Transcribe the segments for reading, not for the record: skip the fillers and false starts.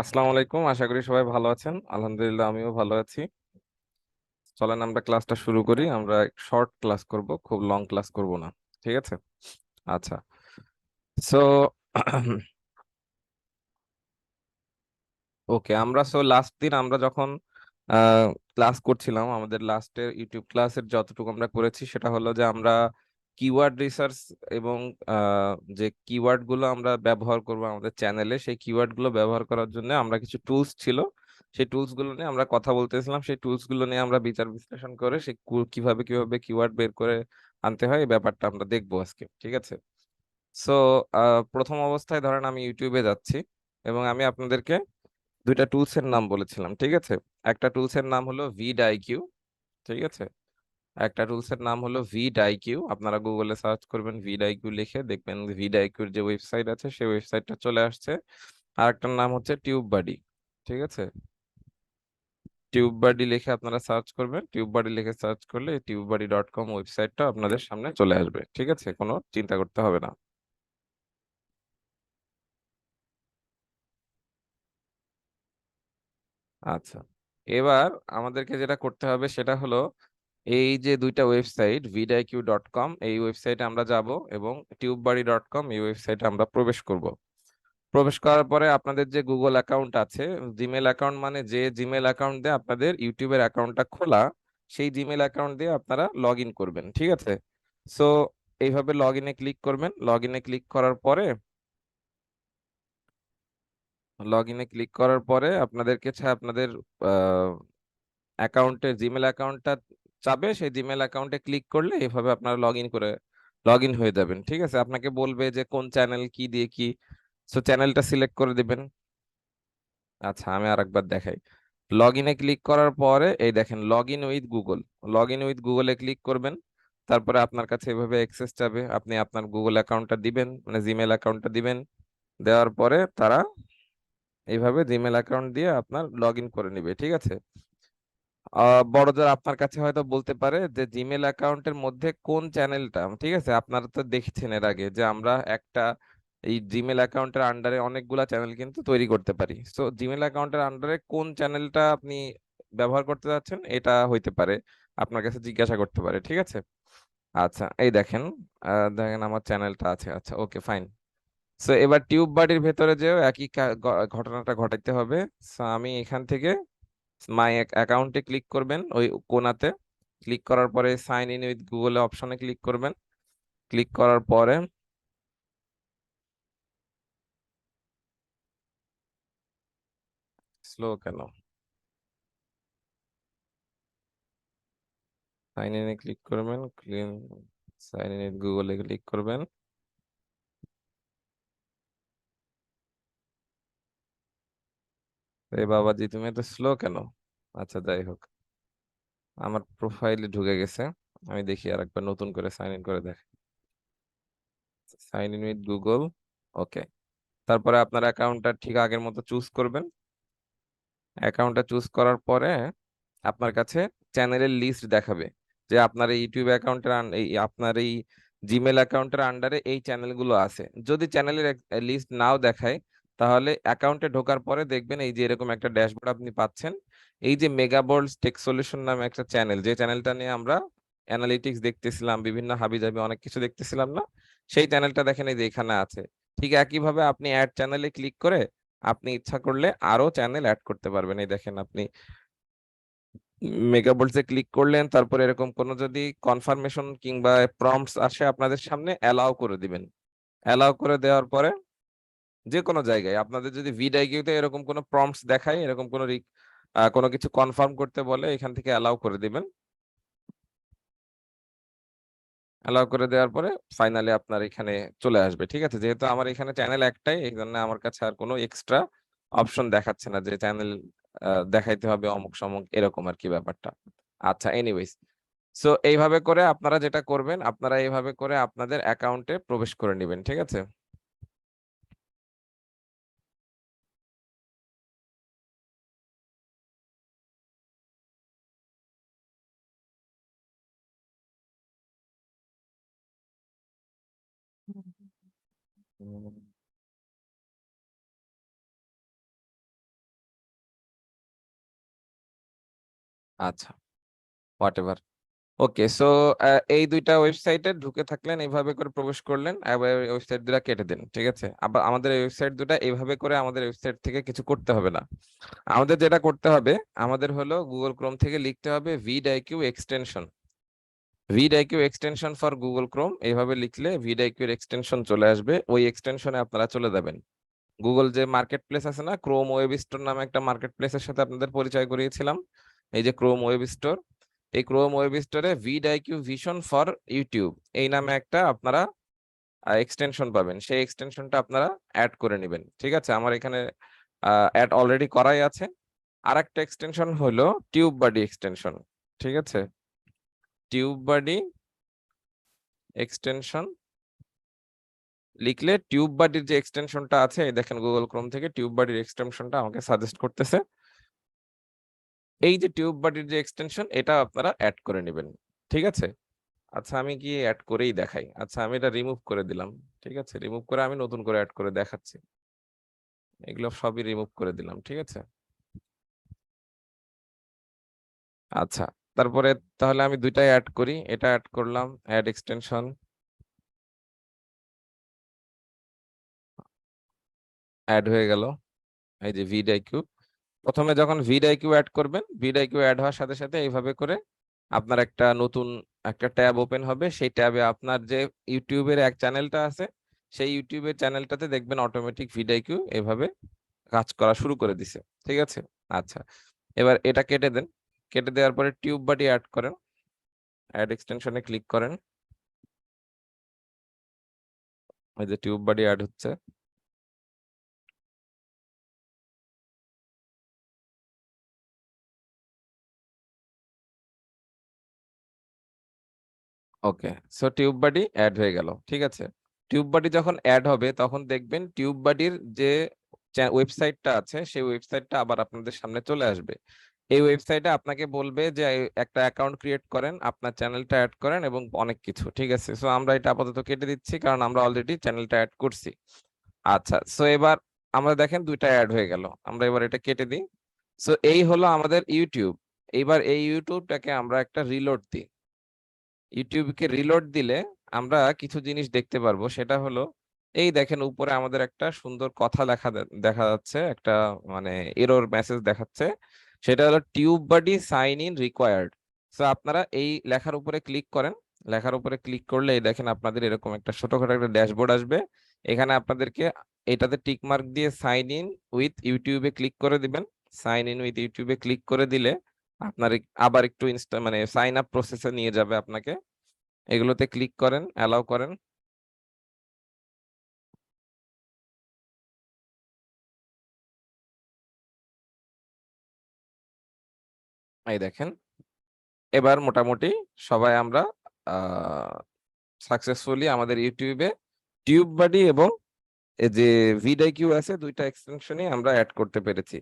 আসসালামু আলাইকুম, আশা করি সবাই ভালো আছেন। আলহামদুলিল্লাহ, আমিও ভালো আছি। চলেন আমরা ক্লাসটা শুরু করি। আমরা শর্ট ক্লাস করব, খুব লং ক্লাস করব না। ঠিক আছে? আচ্ছা। সো ওকে, আমরা লাস্ট দিন আমরা যখন ক্লাস করছিলাম, আমাদের লাস্টের ইউটিউব ক্লাসের যতটুকু আমরা করেছি সেটা হলো যে আমরা কিওয়ার্ড রিসার্চ এবং যে কিওয়ার্ড গুলো আমরা ব্যবহার করব আমাদের চ্যানেলে, সেই কিওয়ার্ড গুলো ব্যবহার করার জন্য আমরা কিছু টুলস ছিল, সেই টুলস গুলো নিয়ে আমরা কথা বলতেছিলাম। সেই টুলস গুলো নিয়ে আমরা বিচার বিশ্লেষণ করে সেই কিভাবে কিভাবে কিওয়ার্ড বের করে আনতে হয় এই ব্যাপারটা আমরা দেখবো আজকে। ঠিক আছে? সো প্রথম অবস্থায় ধরেন আমি ইউটিউবে যাচ্ছি এবং আমি আপনাদেরকে দুইটা টুলসের নাম বলেছিলাম। ঠিক আছে? একটা টুলসের নাম হলো ভিড আইকিউ। ঠিক আছে? একটা টুলসের নাম হলো ভিড আইকিউ। আপনারা গুগলে সার্চ করবেন ভিড আইকিউ লিখে, দেখবেন ভিড আইকিউর যে ওয়েবসাইট আছে সেই ওয়েবসাইটটা চলে আসছে। আর একটার নাম হচ্ছে টিউব বাডি। ঠিক আছে? টিউব বাডি লিখে আপনারা সার্চ করবেন। টিউব বাডি লিখে সার্চ করলে টিউববাডি.কম ওয়েবসাইটটা আপনাদের সামনে চলে আসবে। ঠিক আছে? কোনো চিন্তা করতে হবে না। আচ্ছা, এবার আমাদেরকে যেটা করতে হবে সেটা হলো এই যে দুইটা ওয়েবসাইট vidiq.com, এই ওয়েবসাইটে আমরা যাব এবং টিউববাড়ি.কম এই ওয়েবসাইটে আমরা প্রবেশ করব। প্রবেশ করার পরে আপনাদের যে গুগল অ্যাকাউন্ট আছে, জিমেল অ্যাকাউন্ট, মানে যে জিমেল অ্যাকাউন্ট দিয়ে আপনাদের ইউটিউবের অ্যাকাউন্টটা খোলা, সেই জিমেল অ্যাকাউন্ট দিয়ে আপনারা লগ ইন করবেন। ঠিক আছে? সো এইভাবে লগ ইনে ক্লিক করবেন। লগ ইনে ক্লিক করার পরে আপনাদেরকে আপনাদের অ্যাকাউন্টে জিমেল অ্যাকাউন্টটা চাবে, সেই জিমেল অ্যাকাউন্টে ক্লিক করলে এভাবে আপনারা লগ ইন হয়ে যাবেন। ঠিক আছে? আপনাকে বলবে যে কোন চ্যানেল কি দিয়ে কি, সো চ্যানেলটা সিলেক্ট করে দিবেন। আচ্ছা, আমি আরেকবার দেখাই। লগ ইনে ক্লিক করার পরে এই দেখেন log in with Google. Log in with গুগলে ক্লিক করবেন। তারপরে আপনার কাছে এভাবে অ্যাক্সেস চাবে, আপনি আপনার গুগল অ্যাকাউন্টটা দিবেন, মানে জিমেল অ্যাকাউন্টটা দিবেন। দেওয়ার পরে তারা এইভাবে জিমেল অ্যাকাউন্ট দিয়ে আপনার লগ ইন করে নিবে। ঠিক আছে? বড়দের আপনার কাছে হয়তো বলতে পারে যে জিমেল অ্যাকাউন্টের মধ্যে কোন চ্যানেলটা। ঠিক আছে? আপনারা তো দেখেছেন এর আগে যে আমরা একটা এই জিমেল অ্যাকাউন্টের আন্ডারে অনেকগুলা চ্যানেল কিন্তু তৈরি করতে পারি। সো জিমেল অ্যাকাউন্টের আন্ডারে কোন চ্যানেলটা আপনি ব্যবহার করতে যাচ্ছেন এটা হইতে পারে, আপনার কাছে জিজ্ঞাসা করতে পারে। ঠিক আছে? আচ্ছা, এই দেখেন, দেখেন আমার চ্যানেলটা আছে। আচ্ছা, ওকে, ফাইন। সো এবার টিউব বাডির ভেতরে যেও একই ঘটনাটা ঘটাইতে হবে। সো আমি এখান থেকে মাই অ্যাকাউন্টে ক্লিক করবেন, ওই কোনাতে ক্লিক করার পরে সাইন ইন উইথ গুগল অপশনে ক্লিক করবেন। ক্লিক করার পরে স্লো কেন, সাইন ইনে ক্লিক করবেন, ক্লিন, সাইন ইন উইথ গুগলে ক্লিক করবেন। এই বাবাজি, তুমি এত স্লো কেন? আচ্ছা, যাই হোক, আমার প্রোফাইলে ঢুকে গেছে। আমি দেখি আর একবার নতুন করে সাইন ইন করে দেখ। সাইন ইন উইথ গুগল, ওকে। তারপরে আপনার অ্যাকাউন্টটা ঠিক আগের মতো চুজ করবেন। অ্যাকাউন্টটা চুজ করার পরে আপনার কাছে চ্যানেলের লিস্ট দেখাবে যে আপনার এই ইউটিউব অ্যাকাউন্টের এই আপনার এই জিমেল অ্যাকাউন্টের আন্ডারে এই চ্যানেলগুলো আছে। যদি চ্যানেলের লিস্ট নাও দেখায়, তাহলে অ্যাকাউন্টে ঢোকার পরে দেখবেন এই যে এরকম একটা ড্যাশবোর্ড আপনি পাচ্ছেন। এই যে মেগাবোল্ডস টেক সলিউশন নামে একটা চ্যানেল, যে চ্যানেলটা নিয়ে আমরা অ্যানালিটিক্স দেখতেছিলাম, বিভিন্ন হাবিজাবি অনেক কিছু দেখতেছিলাম না, সেই চ্যানেলটা দেখেন এই যে এখানে আছে। ঠিক একইভাবে আপনি অ্যাড চ্যানেলে ক্লিক করে আপনি ইচ্ছা করলে আরো চ্যানেল অ্যাড করতে পারবেন। এই দেখেন আপনি মেগাবোল্টসে ক্লিক করলেন, তারপরে এরকম কোন যদি কনফার্মেশন কিংবা প্রম্পটস আসে আপনাদের সামনে, অ্যালাউ করে দিবেন। অ্যালাউ করে দেওয়ার পরে যে কোনো জায়গায় আপনাদের যদি ভিডিওতে এরকম কোনো প্রম্পটস দেখায়, এরকম কোনো কোনো কিছু কনফার্ম করতে বলে, এখান থেকে অ্যালাউ করে দিবেন। অ্যালাউ করে দেওয়ার পরে ফাইনালি আপনার এখানে চলে আসবে। ঠিক আছে? যেহেতু আমার এখানে চ্যানেল একটাই, এই জন্য আমার কাছে আর কোনো এক্সট্রা অপশন দেখাচ্ছে না যে চ্যানেল দেখাইতে হবে অমুক সমুক, এরকম আর কি ব্যাপারটা। আচ্ছা, এনিওয়েজ, সো এইভাবে করে আপনারা যেটা করবেন, আপনারা এইভাবে করে আপনাদের অ্যাকাউন্টে প্রবেশ করে নেবেন। ঠিক আছে? হুম। আচ্ছা, হোয়াট এভার। ওকে, সো এই দুইটা ওয়েবসাইটে এই দুইটা ওয়েবসাইটে ঢুকে থাকলেন, এইভাবে করে প্রবেশ করলেন, এবার ওয়েবসাইট দুটা কেটে দিন, ঠিক আছে? আবার আমাদের এই ওয়েবসাইট দুটা এইভাবে করে আমাদের ওয়েবসাইট থেকে কিছু করতে হবে না। আমাদের যেটা করতে হবে, আমাদের হলো গুগল ক্রোম থেকে লিখতে হবে VDIQ extension. VDIQ extension for Google Chrome, এইভাবে লিখলে ভিডিআইকিউ এর এক্সটেনশন চলে আসবে। ওই এক্সটেনশনে আপনারা চলে যাবেন। গুগল যে মার্কেট প্লেস আছে না, ক্রোম ওয়েব স্টোর নামে একটা মার্কেট প্লেসের সাথে আপনাদের পরিচয় করিয়েছিলাম, এই যে ক্রোম ওয়েব স্টোর, এই ক্রোম ওয়েব স্টোরে ভিডিআইকিউ ভিশন ফর ইউটিউব এই নামে একটা আপনারা এক্সটেনশন পাবেন। সেই এক্সটেনশনটা আপনারা অ্যাড করে নেবেন, ঠিক আছে? আমার এখানে অ্যাড অলরেডি করাই আছে। আর একটা এক্সটেনশন হলো টিউব বাডি এক্সটেনশন, ঠিক আছে? টিউব বাডি এক্সটেনশন লিখলে টিউব বাডির যে এক্সটেনশনটা আছে, এই দেখেন গুগল ক্রোম থেকে টিউব বাডির এক্সটেনশনটা আমাকে সাজেস্ট করতেছে। এই যে টিউব বাডির যে এক্সটেনশন, এটা আপনারা অ্যাড করে নেবেন, ঠিক আছে? আচ্ছা, আমি কি অ্যাড করেই দেখাই। আচ্ছা, আমি এটা রিমুভ করে দিলাম, ঠিক আছে? রিমুভ করে আমি নতুন করে অ্যাড করে দেখাচ্ছি। এগুলো সবই রিমুভ করে দিলাম, ঠিক আছে? আচ্ছা, তারপরে তাহলে আমি দুইটাই অ্যাড করি। এটা অ্যাড করলাম, অ্যাড এক্সটেনশন, অ্যাড হয়ে গেল। এই যে ভিডিআইকিউ, প্রথমে যখন ভিডিআইকিউ অ্যাড করবেন, ভিডিআইকিউ অ্যাড হওয়ার সাথে সাথে এইভাবে করে আপনার একটা নতুন একটা ট্যাব ওপেন হবে। সেই ট্যাবে আপনার যে ইউটিউবের এক চ্যানেলটা আছে, সেই ইউটিউবের চ্যানেলটাতে দেখবেন অটোমেটিক ভিডিআইকিউ এভাবে কাজ করা শুরু করে দিছে, ঠিক আছে? আচ্ছা, এবার এটা কেটে দেন। কেটে দেওয়ার পরে টিউব বাডি অ্যাড করেন, অ্যাড এক্সটেনশনে ক্লিক করেন। এই যে টিউব বাডি অ্যাড হচ্ছে। ওকে, সো টিউব বাডি অ্যাড হয়ে গেল, ঠিক আছে? টিউব বাডি যখন অ্যাড হবে তখন দেখবেন টিউব বাডির যে ওয়েবসাইটটা আছে, সেই ওয়েবসাইটটা আবার আপনাদের সামনে চলে আসবে। এই ওয়েবসাইটে আপনাকে বলবে যে একটা অ্যাকাউন্ট ক্রিয়েট করেন, আপনার চ্যানেলটা অ্যাড করেন এবং অনেক কিছু, ঠিক আছে? সো আমরা এটা আপাতত কেটে দিচ্ছি, কারণ আমরা অলরেডি চ্যানেলটা অ্যাড করছি। আচ্ছা, সো এবার আমরা দেখেন দুইটা অ্যাড হয়ে গেল, আমরা এবার এটা কেটে দিই। সো এই হলো আমাদের ইউটিউব। এইবার এই ইউটিউবটাকে আমরা একটা রিলোড দিই। ইউটিউবকে রিলোড দিলে আমরা কিছু জিনিস দেখতে পারবো। সেটা হলো, এই দেখেন উপরে আমাদের একটা সুন্দর কথা লেখা দেখা যাচ্ছে, একটা মানে এরর মেসেজ দেখাচ্ছে। সেটা হলো tube body sign in required. So আপনারা এই লেখার উপরে ক্লিক করেন। লেখার উপরে ক্লিক করলে এই দেখেন আপনাদের এরকম একটা ছোটখাটো একটা ড্যাশবোর্ড আসবে। এখানে আপনাদেরকে এটাতে টিক মার্ক দিয়ে সাইন ইন উইথ ইউটিউবে ক্লিক করে দিবেন। সাইন ইন উইথ ইউটিউবে ক্লিক করে দিলে আপনার আবার একটু মানে সাইন আপ প্রসেসে নিয়ে যাবে আপনাকে। এগুলোতে ক্লিক করেন, অ্যালাউ করেন। এই দেখেন, এবার মোটামুটি সবাই আমরা সাকসেসফুলি আমাদের ইউটিউবে টিউব বাডি এবং এই যে ভিডিআইকিউ আছে, দুইটা এক্সটেনশনই আমরা অ্যাড করতে পেরেছি।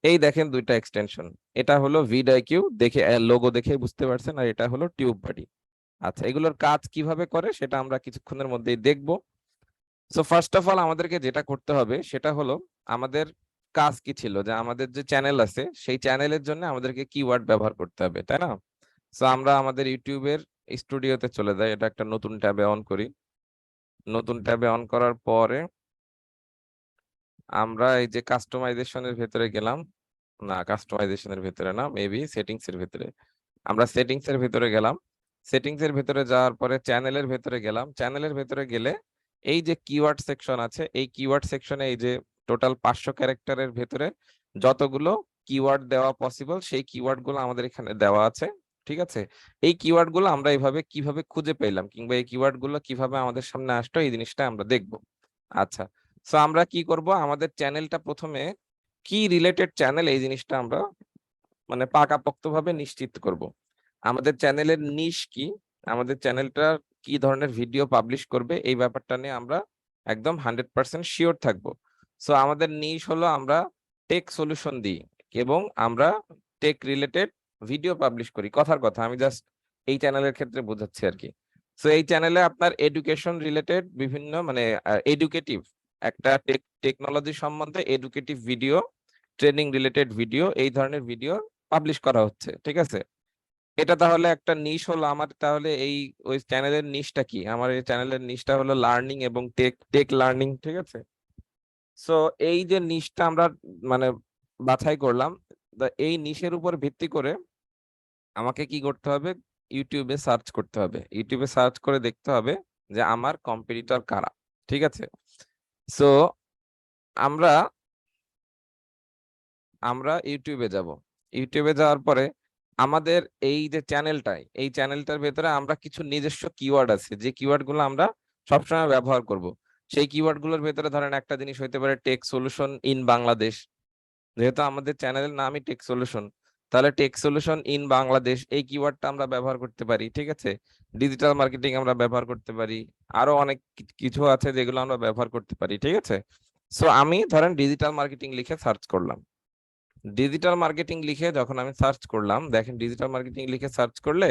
এই দেখেন দুইটা এক্সটেনশন, এটা হলো ভিডিআইকিউ, দেখে লোগো দেখে বুঝতে পারছেন, আর এটা হলো টিউব বাডি। আচ্ছা, এগুলোর কাজ কিভাবে করে সেটা আমরা কিছুক্ষণের মধ্যেই দেখবো। সো ফার্স্ট অফ অল আমাদেরকে যেটা করতে হবে সেটা হলো, আমাদের কাজ কি ছিল, যে আমাদের যে চ্যানেল আছে সেই চ্যানেলের জন্য আমাদেরকে কিওয়ার্ড ব্যবহার করতে হবে, তাই না? সো আমরা আমাদের ইউটিউবের স্টুডিওতে চলে যাই, এটা একটা নতুন ট্যাবে অন করি। নতুন ট্যাবে অন করার পরে আমরা এই যে কাস্টমাইজেশনের ভেতরে গেলাম, না কাস্টমাইজেশনের ভেতরে না, মেবি সেটিংস এর ভেতরে। আমরা সেটিংস এর ভেতরে গেলাম। সেটিংস এর ভেতরে যাওয়ার পরে চ্যানেলের ভেতরে গেলাম। চ্যানেলের ভেতরে গেলে এই যে কিওয়ার্ড সেকশন আছে, এই কিওয়ার্ড সেকশনে এই যে টোটাল 500 ক্যারেক্টারের ভেতরে যতগুলো কিওয়ার্ড দেওয়া পসিবল, সেই কিওয়ার্ড গুলো আমাদের এখানে দেওয়া আছে, ঠিক আছে? এই কিওয়ার্ড গুলো আমরা এইভাবে কিভাবে খুঁজে পেলাম, কিংবা এই কিওয়ার্ড গুলো কিভাবে আমাদের সামনে আসলো, এই জিনিসটা আমরা দেখবো। আচ্ছা, সো আমরা কি করব, আমাদের চ্যানেলটা প্রথমে কি রিলেটেড চ্যানেল, এই জিনিসটা আমরা মানে পাকাপোক্তভাবে নিশ্চিত করব। আমাদের চ্যানেলের নিশ কি, আমাদের চ্যানেলটা কি ধরনের ভিডিও পাবলিশ করবে, এই ব্যাপারটা নিয়ে আমরা একদম 100% শিওর থাকবো। সো আমাদের নিশ হলো আমরা টেক সলিউশন দিই এবং আমরা টেক রিলেটেড ভিডিও পাবলিশ করি। কথার কথা আমি জাস্ট এই চ্যানেলের ক্ষেত্রে বোঝাচ্ছি আর কি। সো এই চ্যানেলে আপনার এডুকেশন রিলেটেড বিভিন্ন মানে এডুকেটিভ একটা টেকনোলজি সম্বন্ধে educative video, training related video, এই ধরনের ভিডিও পাবলিশ করা হচ্ছে, ঠিক আছে? এটা তাহলে একটা নিশ হলো আমার। তাহলে এই ওই চ্যানেলের নিশটা কি? আমার এই চ্যানেলের নিশটা হলো লার্নিং এবং টেক টেক লার্নিং, ঠিক আছে? সো এই যে নিশটা আমরা মানে বাছাই করলাম, এই নিশের উপর ভিত্তি করে আমাকে কি করতে হবে? ইউটিউবে সার্চ করতে হবে। ইউটিউবে সার্চ করে দেখতে হবে যে আমার কম্পিটিটর কারা, ঠিক আছে? সো আমরা আমরা ইউটিউবে যাব। ইউটিউবে যাওয়ার পরে আমাদের এই যে চ্যানেলটাই, এই চ্যানেলটার ভেতরে আমরা কিছু নিজস্ব কিওয়ার্ড আছে, যে কিওয়ার্ড গুলো আমরা সবসময় ব্যবহার করব। সেই কিওয়ার্ড গুলোর ভেতরে ধরেন একটা জিনিস হইতে পারে টেক সলিউশন ইন বাংলাদেশ। যেহেতু আমাদের চ্যানেলের নামই টেক সলিউশন, তাহলে টেক সলিউশন ইন বাংলাদেশ এই কিওয়ার্ডটা আমরা ব্যবহার করতে পারি, ঠিক আছে? ডিজিটাল মার্কেটিং আমরা ব্যবহার করতে পারি। আরো অনেক কিছু আছে যেগুলো আমরা ব্যবহার করতে পারি, ঠিক আছে? সো আমি ধরেন ডিজিটাল মার্কেটিং লিখে সার্চ করলাম। ডিজিটাল মার্কেটিং লিখে যখন আমি সার্চ করলাম, দেখেন ডিজিটাল মার্কেটিং লিখে সার্চ করলে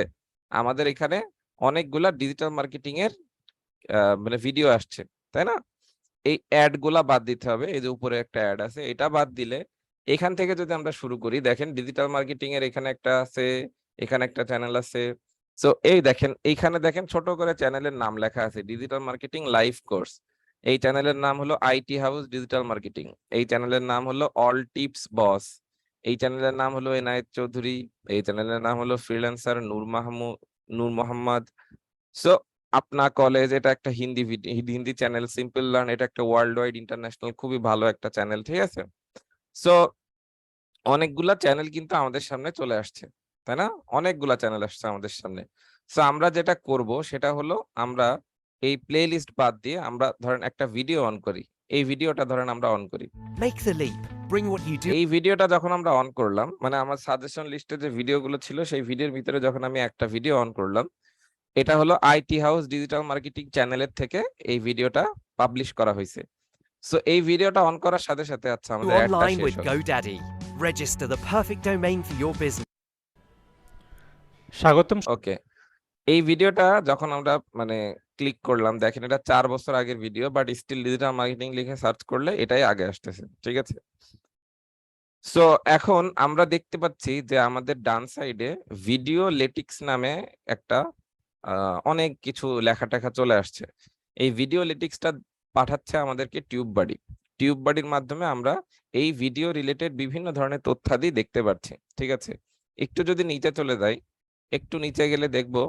আমাদের এখানে অনেকগুলা ডিজিটাল মার্কেটিং এর মানে ভিডিও আসছে, তাই না? এই অ্যাড গুলা বাদ দিতে হবে। এই যে উপরে একটা অ্যাড আছে, এটা বাদ দিলে এখান থেকে যদি আমরা শুরু করি, দেখেন ডিজিটাল মার্কেটিং এর এখানে একটা আছে, এখানে একটা চ্যানেল আছে। সো এই দেখেন এইখানে দেখেন ছোট করে চ্যানেলের নাম লেখা আছে ডিজিটাল মার্কেটিং লাইভ কোর্স। এই চ্যানেলের নাম হলো আইটি হাউস ডিজিটাল মার্কেটিং। এই চ্যানেলের নাম হলো অল টিপস বস। এই চ্যানেলের নাম হলো এনায়েত চৌধুরী। এই চ্যানেলের নাম হলো ফ্রিল্যান্সার নূর মোহাম্মদ। সো আপনা কলেজ, এটা একটা হিন্দি চ্যানেল। সিম্পল লার্ন, এটা একটা ওয়ার্ল্ড ওয়াইড ইন্টারন্যাশনাল খুবই ভালো একটা চ্যানেল, ঠিক আছে? সো অনেকগুলা চ্যানেল কিন্তু আমাদের সামনে চলে আসছে, তাই না? অনেকগুলা চ্যানেল আসছে আমাদের সামনে। সো আমরা যেটা করব সেটা হলো আমরা এই প্লে লিস্ট বাদ দিয়ে আমরা ধরেন একটা ভিডিও অন করি। এই ভিডিওটা ধরেন আমরা অন করি। Make the leap. Bring what you do. এই ভিডিওটা যখন আমরা অন করলাম, মানে আমার সাজেশন লিস্টে যে ভিডিওগুলো ছিল সেই ভিডিওর ভিতরে যখন আমি একটা ভিডিও অন করলাম, এটা হলো আইটি হাউস ডিজিটাল মার্কেটিং চ্যানেলের থেকে এই ভিডিওটা পাবলিশ করা হয়েছে। সো এই ভিডিওটা অন করার সাথে সাথে আচ্ছা আমাদের অ্যাডটা Online শেষ with হবে। GoDaddy. Register the perfect domain for your business. স্বাগতম। ওকে, এই ভিডিওটা যখন আমরা মানে ক্লিক করলাম, দেখেন এটা 4 বছর আগের video, but still digital marketing লিখে সার্চ করলে এটাই আগে আসতেছে, ঠিক আছে? সো এখন আমরা দেখতে পাচ্ছি যে আমাদের ডান সাইডে ভিডিও লেটিক্স নামে একটা অনেক কিছু লেখা টেখা চলে আসছে। এই ভিডিও লেটিক্সটা পাঠাচ্ছে আমাদেরকে টিউব বাডি। টিউব বাডির মাধ্যমে আমরা এই ভিডিও রিলেটেড বিভিন্ন ধরনের তথ্যাদি দেখতে পাচ্ছি, ঠিক আছে? একটু যদি নিচে চলে যাই, একটু নিচে গেলে দেখবো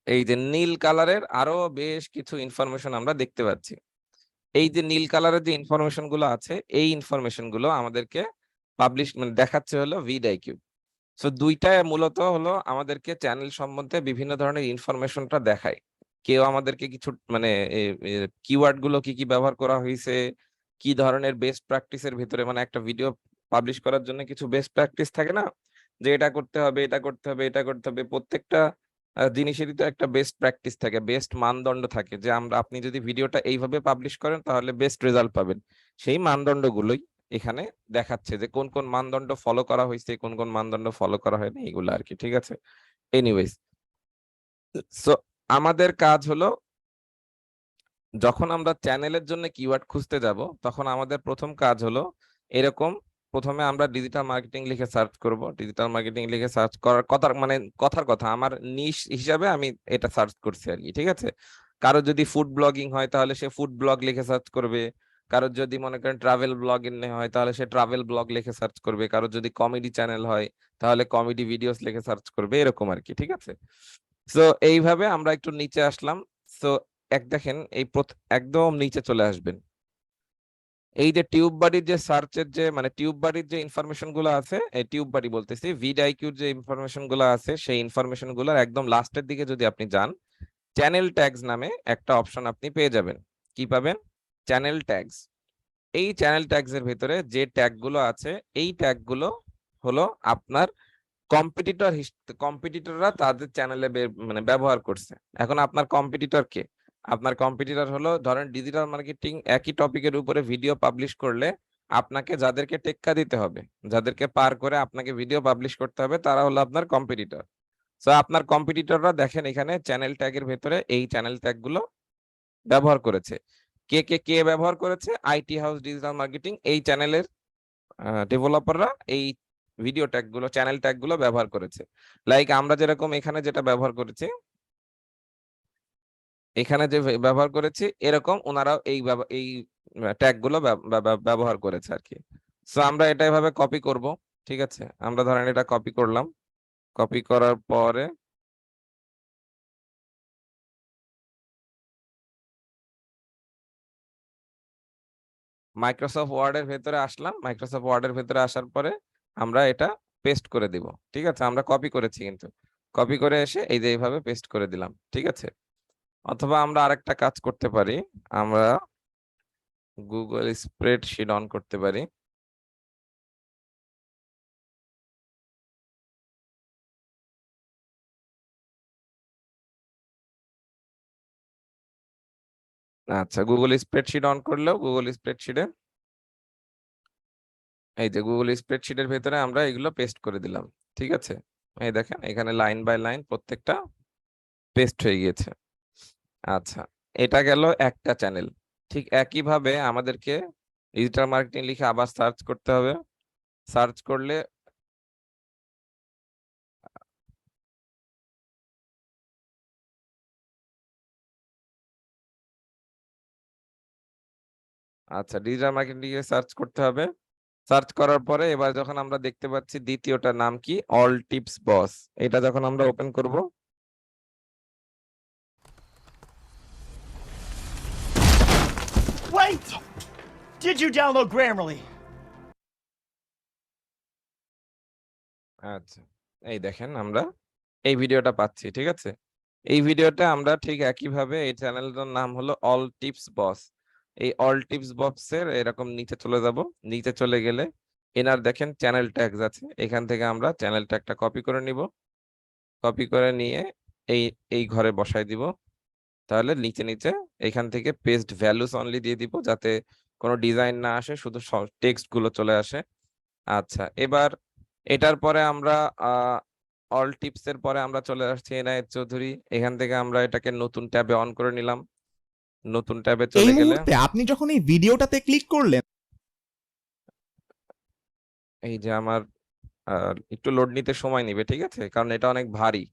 এই যে নীল কালারের আরো বেশ কিছু ইনফরমেশন আমরা দেখতে পাচ্ছি। এই যে নীল কালারের যে ইনফরমেশন গুলো আছে, এই ইনফরমেশন গুলো আমাদেরকে পাবলিশ মানে দেখাচ্ছে হলো ভিডিআইকিউ। সো দুইটাই মূলত হলো আমাদেরকে চ্যানেল সম্বন্ধে বিভিন্ন ধরনের ইনফরমেশনটা দেখায়। কেউ আমাদেরকে কিছু মানে কিওয়ার্ড গুলো কি কি ব্যবহার করা হয়েছে, কি ধরনের বেস্ট প্র্যাকটিসের ভিতরে, মানে একটা ভিডিও পাবলিশ করার জন্য কিছু বেস্ট প্র্যাকটিস থাকে না, যে এটা করতে হবে, এটা করতে হবে, এটা করতে হবে। প্রত্যেকটা জিনিসেরই তো একটা বেস্ট প্র্যাকটিস থাকে, বেস্ট মানদণ্ড থাকে, যে আপনি যদি ভিডিওটা এইভাবে পাবলিশ করেন তাহলে বেস্ট রেজাল্ট পাবেন। সেই মানদণ্ডগুলোই এখানে দেখাচ্ছে যে কোন কোন মানদণ্ড ফলো করা হয়েছে, কোন কোন মানদণ্ড ফলো করা হয়নি, এগুলো আর কি, ঠিক আছে? এনিওয়েজ, সো আমাদের কাজ হলো যখন আমরা চ্যানেলের জন্য কিওয়ার্ড খুঁজতে যাব, তখন আমাদের প্রথম কাজ হলো এরকম। প্রথমে আমরা ডিজিটাল মার্কেটিং লিখে সার্চ করব। ডিজিটাল মার্কেটিং লিখে সার্চ করার কথার কথা আমার নিশ হিসাবে আমি এটা সার্চ করছি আর কি, ঠিক আছে? কারো যদি ফুড ব্লগিং হয় তাহলে সে ফুড ব্লগ লিখে সার্চ করবে। কারোর যদি মনে করেন ট্রাভেল ব্লগিং হয় তাহলে সে ট্রাভেল ব্লগ লিখে সার্চ করবে। কারোর যদি কমেডি চ্যানেল হয় তাহলে কমেডি ভিডিওস লিখে সার্চ করবে, এরকম আর কি, ঠিক আছে? সো এইভাবে আমরা একটু নিচে আসলাম। সো দেখেন এই একদম নিচে চলে আসবেন। এই যে টিউব বাড়ির যে সার্চের যে মানে টিউব বাড়ির যে ইনফরমেশন গুলো আছে, এই টিউব বাড়ি বলতেছি, ভিডিআইকিউর যে ইনফরমেশন গুলো আছে, সেই ইনফরমেশন গুলোর একদম লাস্টের দিকে যদি আপনি যান, চ্যানেল ট্যাগস নামে একটা অপশন আপনি পেয়ে যাবেন। কি পাবেন? Channel tags. এই চ্যানেল ট্যাগস এর ভিতরে যে ট্যাগ গুলো আছে, এই ট্যাগ গুলো হলো আপনার কম্পিটিটররা তাদের চ্যানেলে মানে ব্যবহার করছে। এখন আপনার কম্পিটিটর কে? আপনার কম্পিটিটর হলো ধরেন ডিজিটাল মার্কেটিং একই টপিকের উপরে ভিডিও পাবলিশ করলে আপনাকে যাদেরকে টেক্কা দিতে হবে, যাদেরকে পার করে আপনাকে ভিডিও পাবলিশ করতে হবে, তারা হলো আপনার কম্পিটিটর। সো আপনার কম্পিটিটররা দেখেন এখানে চ্যানেল ট্যাগের ভেতরে এই চ্যানেল ট্যাগ গুলো ব্যবহার করেছে। কে ব্যবহার করেছে? আইটি হাউস ডিজিটাল মার্কেটিং এই চ্যানেলের ডেভেলপাররা এই ভিডিও ট্যাগ গুলো, চ্যানেল ট্যাগ গুলো ব্যবহার করেছে। লাইক আমরা যেরকম এখানে যেটা ব্যবহার করেছি, এখানে যে ব্যবহার করেছি এরকম ওনারাও এই ট্যাগ গুলো ব্যবহার করেছে আর কি। সো আমরা এটা এভাবে কপি করব। ঠিক আছে, আমরা ধরেন এটা কপি করলাম। কপি করার পরে মাইক্রোসফট ওয়ার্ডের ভেতরে আসলাম। মাইক্রোসফট ওয়ার্ডের ভেতরে আসার পরে আমরা এটা পেস্ট করে দিব। ঠিক আছে, আমরা কপি করেছি কিন্তু কপি করে এসে এই যে এইভাবে পেস্ট করে দিলাম। ঠিক আছে, অথবা আমরা আরেকটা কাজ করতে পারি, আমরা গুগল স্প্রেডশিট অন করতে পারি। আচ্ছা, গুগল স্প্রেডশিট অন করলেও গুগল স্প্রেডশিটে এই যে গুগল স্প্রেডশিটের ভেতরে আমরা এগুলো পেস্ট করে দিলাম। ঠিক আছে, এই দেখেন এখানে লাইন বাই লাইন প্রত্যেকটা পেস্ট হয়ে গিয়েছে। আচ্ছা, এটা গেল একটা চ্যানেল। ঠিক একইভাবে আমাদেরকে ডিজিটাল মার্কেটিং লিখে আবার সার্চ করতে হবে। সার্চ করলে আচ্ছা, ডিজিটাল মার্কেটিং লিখে সার্চ করতে হবে। সার্চ করার পরে এবার যখন আমরা দেখতে পাচ্ছি দ্বিতীয়টার নাম কি, অল টিপস বস, এটা যখন আমরা ওপেন করব, Wait! Did you download Grammarly? আচ্ছা এই দেখেন আমরা এই ভিডিওটা পাচ্ছি। ঠিক আছে, এই ভিডিওটা আমরা ঠিক একইভাবে, এই চ্যানেলটার নাম হলো অল টিপস বস। এই অল টিপস বক্সের এরকম নিচে চলে যাব। নিচে চলে গেলে এনার দেখেন চ্যানেল ট্যাগস আছে, এখান থেকে আমরা চ্যানেল ট্যাগটা কপি করে নিব। কপি করে নিয়ে এই এই ঘরে বসাই দিব। তাহলে নিচে নিচে এখান থেকে পেস্ট ভ্যালুস অনলি দিয়ে দিব, যাতে কোনো ডিজাইন না আসে, শুধু টেক্সট গুলো চলে আসে। আচ্ছা, এবার এটার পরে আমরা অল টিপস এর পরে আমরা চলে আসছি এনায়েত চৌধুরী। এখান থেকে আমরা এটাকে নতুন ট্যাবে অন করে নিলাম। নতুন ট্যাবে এই চলে গেলে মুহূর্তে আপনি যখন এই ভিডিওটাতে ক্লিক করলেন, এই যে আমার একটু লোড নিতে সময় নিবে। ঠিক আছে, কারণ এটা অনেক ভারী,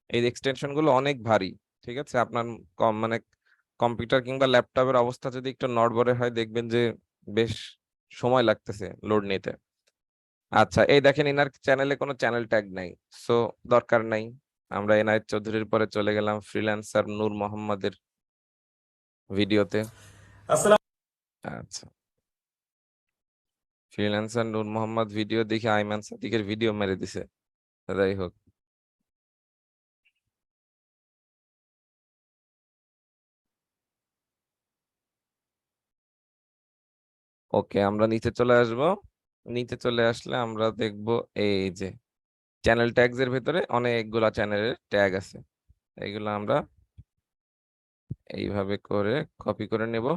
এই এক্সটেনশন গুলো অনেক ভারী। ঠিক আছে, আপনার মানে কম্পিউটার কিংবা ল্যাপটপের অবস্থা যদি একটু নড়বড়ে হয়, দেখবেন যে বেশ সময় লাগতেছে লোড নিতে। আচ্ছা, এই দেখেন এনার চ্যানেলে কোনো চ্যানেল ট্যাগ নাই, সো দরকার নাই। আমরা এনায়েত চৌধুরীর পরে চলে গেলাম ফ্রিল্যান্সার নূর মোহাম্মদের ভিডিওতে। আচ্ছা, ফ্রিল্যান্সার নূর মোহাম্মদ ভিডিও দেখে আইমান সাদিকের ভিডিও মেরে দিছে। যাই হোক, ওকে, আমরা নিচে চলে আসব। নিচে চলে আসলে আমরা দেখব এই যে চ্যানেল ট্যাগস এর ভেতরে অনেকগুলা চ্যানেলের ট্যাগ আছে। এইগুলো আমরা এইভাবে করে কপি করে নেব।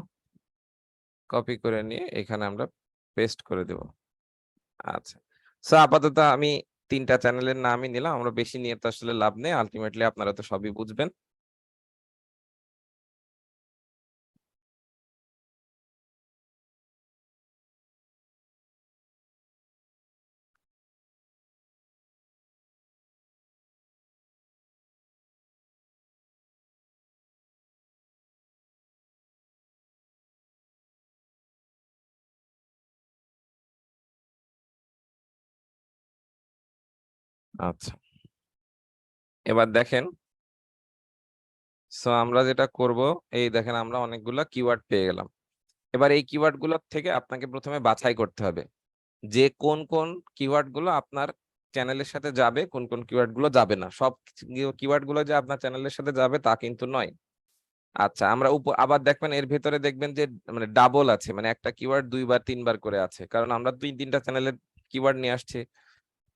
কপি করে নিয়ে এখানে আমরা পেস্ট করে দেব। আচ্ছা, সো আপাতত আমি 3টা চ্যানেলের নামই নিলাম, আমরা বেশি নিয়ে তো আসলে লাভ নেই, আলটিমেটলি আপনারা তো সবই বুঝবেন। আচ্ছা, এবার দেখেন, সো আমরা যেটা করব, এই দেখেন আমরা অনেকগুলা কিওয়ার্ড পেয়ে গেলাম। এবার এই কিওয়ার্ড গুলোর থেকে আপনাকে প্রথমে বাছাই করতে হবে যে কোন কোন কিওয়ার্ড গুলো আপনার চ্যানেলের সাথে যাবে, কোন কোন কিওয়ার্ড গুলো যাবে না। সব কিওয়ার্ড গুলো যে আপনার চ্যানেলের সাথে যাবে তা কিন্তু নয়। আচ্ছা, আমরা আবার দেখবেন এর ভেতরে দেখবেন যে মানে ডাবল আছে, মানে একটা কিওয়ার্ড 2 বার 3 বার করে আছে, কারণ আমরা 2-3টা চ্যানেলের কিওয়ার্ড নিয়ে আসছি।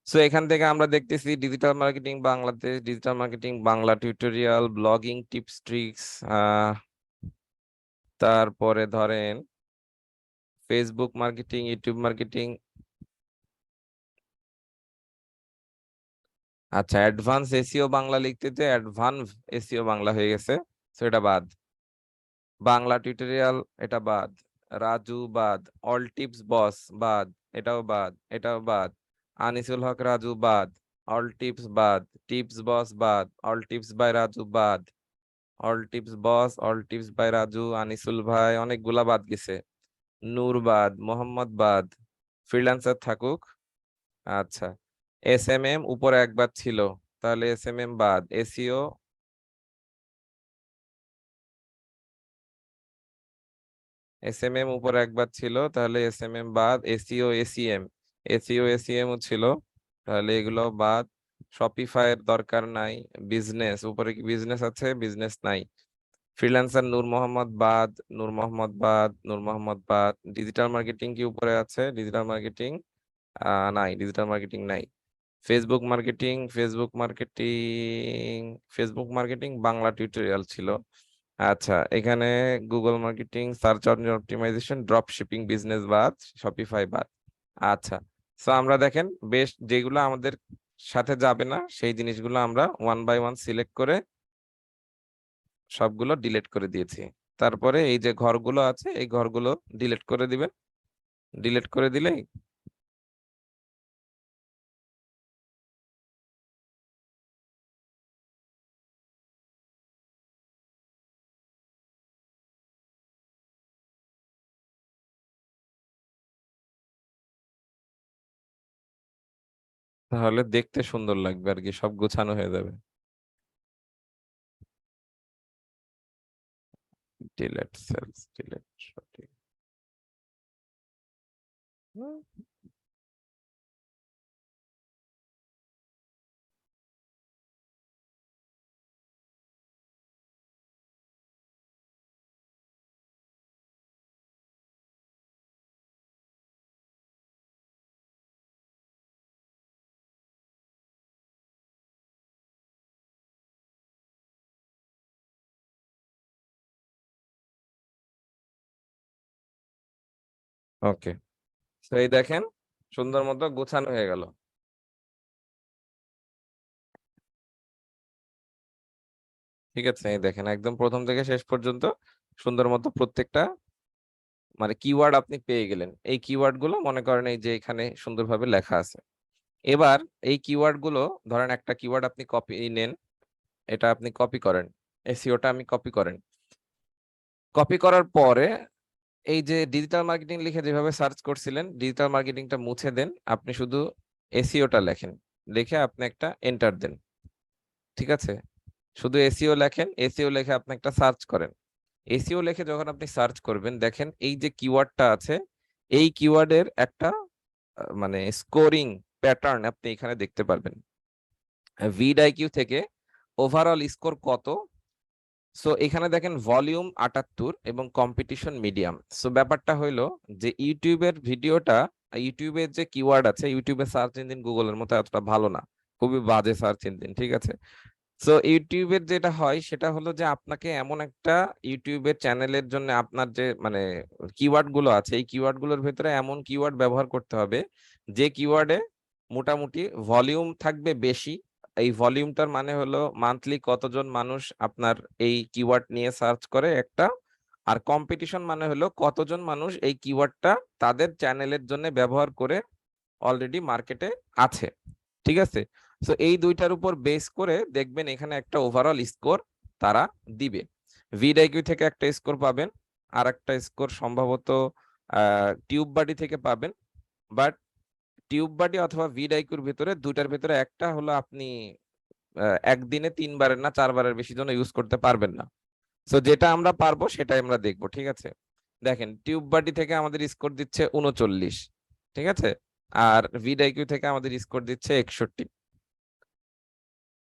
সো এখান থেকে আমরা দেখতেছি digital marketing Bangladesh, digital marketing Bangla tutorial, blogging tips tricks, তারপরে ধরেন ফেসবুক মার্কেটিং, ইউটিউব মার্কেটিং। আচ্ছা, অ্যাডভান্স এসইও বাংলা লিখতে যে অ্যাডভান্স এসইও বাংলা হয়ে গেছে, সো এটা বাদ। বাংলা টিউটোরিয়াল এটা বাদ। রাজু বাদ। অল টিপস বস বাদ। এটাও বাদ, এটাও বাদ। আনিসুল হক রাজু বাদ, অল টিপস বাদ, টিপস বস বাদ, অল টিপস বাই রাজু বাদ, all tips boss, all tips by Raju, Anisul ভাই অনেকগুলা বাদ গেছে। নূর বাদ, মোহাম্মদ বাদ, ফ্রিল্যান্সার থাকুক। আচ্ছা, এস এম এম উপরে একবার ছিল, তাহলে এস এম এম বাদ। এসিও, এস এম এম উপরে একবার ছিল, তাহলে এস এম এম বাদ। এসিও এসিএম, এসিও এসিএম ও ছিল, তাহলে এগুলো বাদ। শপিফাই এর দরকার নাই। বিজনেস, উপরে কি বিজনেস আছে? বিজনেস নাই। ফ্রিল্যান্সার নূর মোহাম্মদ বাদ, নূর মোহাম্মদ বাদ, নূর মোহাম্মদ বাদ। ডিজিটাল মার্কেটিং কি উপরে আছে? ডিজিটাল মার্কেটিং নাই, ডিজিটাল মার্কেটিং নাই। Facebook marketing, Facebook marketing, Facebook marketing Bangla tutorial ছিল। আচ্ছা, এখানে Google marketing, search engine optimisation, drop shipping business বাদ, শপিফাই বাদ। আচ্ছা, তো আমরা দেখেন বেশ যেগুলো আমাদের সাথে যাবে না সেই জিনিসগুলো আমরা ওয়ান বাই ওয়ান সিলেক্ট করে সবগুলো ডিলিট করে দিয়েছি। তারপরে এই যে ঘরগুলো আছে এই ঘরগুলো ডিলিট করে দিবেন। ডিলিট করে দিলেই তাহলে দেখতে সুন্দর লাগবে আর কি, সব গোছানো হয়ে যাবে। ডিলিট সেলস, ডিলিট, সঠিক। ওকে, তো এই দেখেন সুন্দর মতো গোছানো হয়ে গেল। ঠিক আছে, এই দেখেন একদম প্রথম থেকে শেষ পর্যন্ত সুন্দর মতো প্রত্যেকটা মানে কিওয়ার্ড আপনি পেয়ে গেলেন। এই কিওয়ার্ড গুলো মনে করেন এই যে এখানে সুন্দরভাবে লেখা আছে। এবার এই কিওয়ার্ড গুলো ধরেন একটা কিওয়ার্ড আপনি কপি নেন, এটা আপনি কপি করেন, এসইওটা আমি কপি করেন। কপি করার পরে এই যে ডিজিটাল মার্কেটিং লিখে যেভাবে সার্চ করছিলেন ডিজিটাল মার্কেটিংটা মুছে দেন, আপনি শুধু এসইওটা লেখেন, লিখে আপনি একটা এন্টার দেন। ঠিক আছে, শুধু এসইও লেখেন, এসইও লিখে আপনি একটা সার্চ করেন। এসইও লিখে যখন আপনি সার্চ করবেন দেখেন এই যে কিওয়ার্ডটা আছে এই কিওয়ার্ডের একটা মানে স্কোরিং প্যাটার্ন আপনি এখানে দেখতে পারবেন। ভিডআইকিউ থেকে ওভারঅল স্কোর কত। সো এখানে দেখেন ভলিউম 78 এবং কম্পিটিশন মিডিয়াম। সো ব্যাপারটা হইলো যে ইউটিউবের ভিডিওটা, ইউটিউবের যে কিওয়ার্ড আছে, ইউটিউবের সার্চ ইঞ্জিন গুগলের মতো এতটা ভালো না, খুবই বাজে সার্চ ইঞ্জিন। ঠিক আছে, সো ইউটিউবের যেটা হয় সেটা হলো যে আপনাকে এমন একটা ইউটিউবের চ্যানেলের জন্য আপনার যে মানে কিওয়ার্ড গুলো আছে এই কিওয়ার্ড গুলোর ভেতরে এমন কিওয়ার্ড ব্যবহার করতে হবে যে কিওয়ার্ডে মোটামুটি ভলিউম থাকবে বেশি। এই ভলিউমটার মানে হলো মান্থলি কতজন মানুষ আপনার এই কিওয়ার্ড নিয়ে সার্চ করে একটা, আর কম্পিটিশন মানে হলো কতজন মানুষ এই কিওয়ার্ডটা তাদের চ্যানেলের জন্য ব্যবহার করে অলরেডি মার্কেটে আছে। ঠিক আছে, সো এই দুইটার উপর বেস করে দেখবেন এখানে একটা ওভারঅল স্কোর তারা দিবে। ভিডআইকিউ থেকে একটা স্কোর পাবেন, আর একটা স্কোর সম্ভবত টিউব বাডি থেকে পাবেন। বাট টিউব বাডি অথবা ভিডআইকিউর ভিতরে দুইটার ভিতরে একটা হলো আপনি একদিনে 3 বারের না 4 বারের বেশি জন্য ইউজ করতে পারবেন না। সো যেটা আমরা পারবো সেটাই আমরা দেখবো। ঠিক আছে, দেখেন টিউব বাডি থেকে আমাদের স্কোর দিচ্ছে 39। ঠিক আছে, আর ভিডআইকিউ থেকে আমাদের স্কোর দিচ্ছে 61,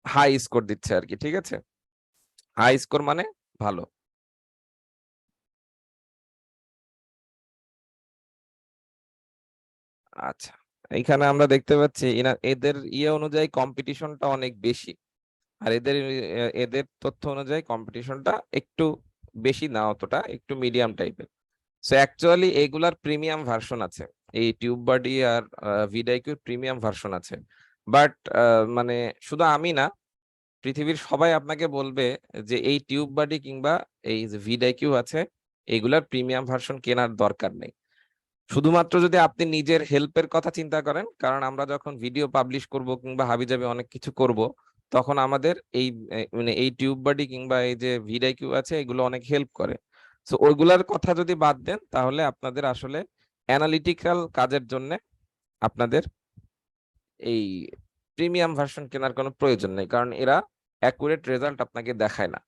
হাই স্কোর দিচ্ছে আর কি। ঠিক আছে, হাই স্কোর মানে ভালো। আচ্ছা, এখানে আমরা দেখতে পাচ্ছি এদের ইয়ে অনুযায়ী কম্পিটিশনটা অনেক বেশি, আর এদের এদের তথ্য অনুযায়ী কম্পিটিশনটা একটু বেশি না, অতটা একটু মিডিয়াম টাইপের। সো অ্যাকচুয়ালি এগুলার প্রিমিয়াম ভার্সন আছে, এই টিউব বাডি আর ভিডাইকিউর প্রিমিয়াম ভার্সন আছে। বাট মানে শুধু আমি না, পৃথিবীর সবাই আপনাকে বলবে যে এই টিউব বাডি কিংবা এই যে ভিডাইকিউ আছে এগুলার প্রিমিয়াম ভার্সন কেনার দরকার নেই। শুধুমাত্র যদি আপনি নিজের হেল্পের কথা চিন্তা করেন, কারণ আমরা যখন ভিডিও পাবলিশ করব কিংবা হাবিজাবি অনেক কিছু করব, তখন আমাদের এই মানে এই টিউববাডি কিংবা এই যে ভিডিআইকিউ আছে এগুলো অনেক হেল্প করে। সো ওইগুলার কথা যদি বাদ দেন, তাহলে আপনাদের আসলে অ্যানালিটিক্যাল কাজের জন্য আপনাদের এই প্রিমিয়াম ভার্সন কেনার কোনো প্রয়োজন নেই, কারণ এরা অ্যাকুরেট রেজাল্ট আপনাকে দেখায় না।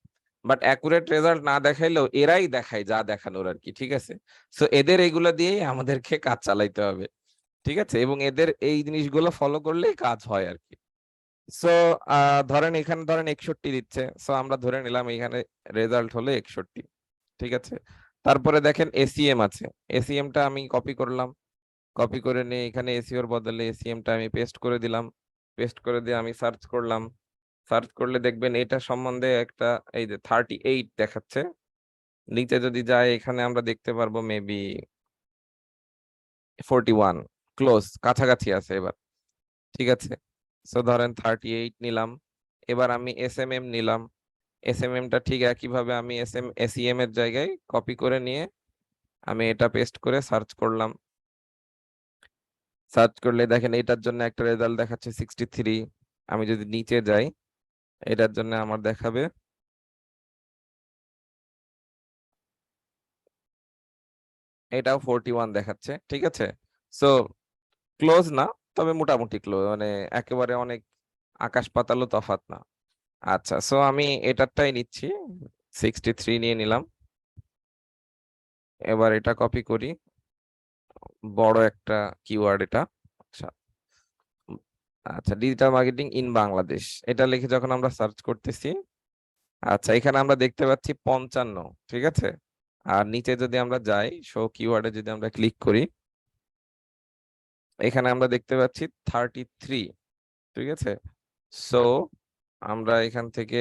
বাট অ্যাকুরেট রেজাল্ট না দেখাইলেও এরাই দেখায় যা দেখানোর আর কি, ঠিক আছে? সো এদের এইগুলো দিয়েই আমাদেরকে কাজ চালাইতে হবে, ঠিক আছে? এবং এদের এই জিনিসগুলো ফলো করলেই কাজ হয় আর কি। সো ধরেন এখানে ধরেন 61 দিচ্ছে, সো আমরা ধরে নিলাম এখানে রেজাল্ট হলো 61, ঠিক আছে? তারপরে দেখেন এসিএম আছে, এসিএমটা আমি কপি করলাম, কপি করে নিয়ে এখানে এসিওর বদলে এসিএমটা আমি পেস্ট করে দিলাম, পেস্ট করে দিয়ে আমি সার্চ করলাম, সার্চ করলে দেখবেন এটা সম্বন্ধে একটা এই যে 38 দেখাচ্ছে। নিচে যদি যায় এখানে আমরা দেখতে পারবো মেবি 41, ক্লোজ, কাছাকাছি আছে এবার, ঠিক আছে? সো ধরেন 38 নিলাম, এবার আমি এসএমএম নিলাম, এসএমএমটা ঠিক একইভাবে আমি এসইএম এর জায়গায় কপি করে নিয়ে আমি এটা পেস্ট করে সার্চ করলাম, সার্চ করলে দেখেন এটার জন্য একটা রেজাল্ট দেখাচ্ছে 63। আমি যদি নিচে যাই এটার জন্য আমার দেখাবে এটাও 41 দেখাচ্ছে, ঠিক আছে? সো ক্লোজ না, তবে মোটামুটি ক্লোজ, মানে একেবারে অনেক আকাশ পাতালও তফাৎ না। আচ্ছা, সো আমি এটারটাই নিচ্ছি, 63 নিয়ে নিলাম। এবার এটা কপি করি, বড় একটা কিওয়ার্ড এটা। আচ্ছা, আচ্ছা, ডিজিটাল মার্কেটিং ইন বাংলাদেশ এটা লিখে যখন আমরা সার্চ করতেছি, আচ্ছা এখানে আমরা দেখতে পাচ্ছি 55, ঠিক আছে? আর নিচে যদি আমরা যাই শো কিওয়ার্ডে যদি আমরা ক্লিক করি, এখানে আমরা দেখতে পাচ্ছি 33, ঠিক আছে? সো আমরা এখান থেকে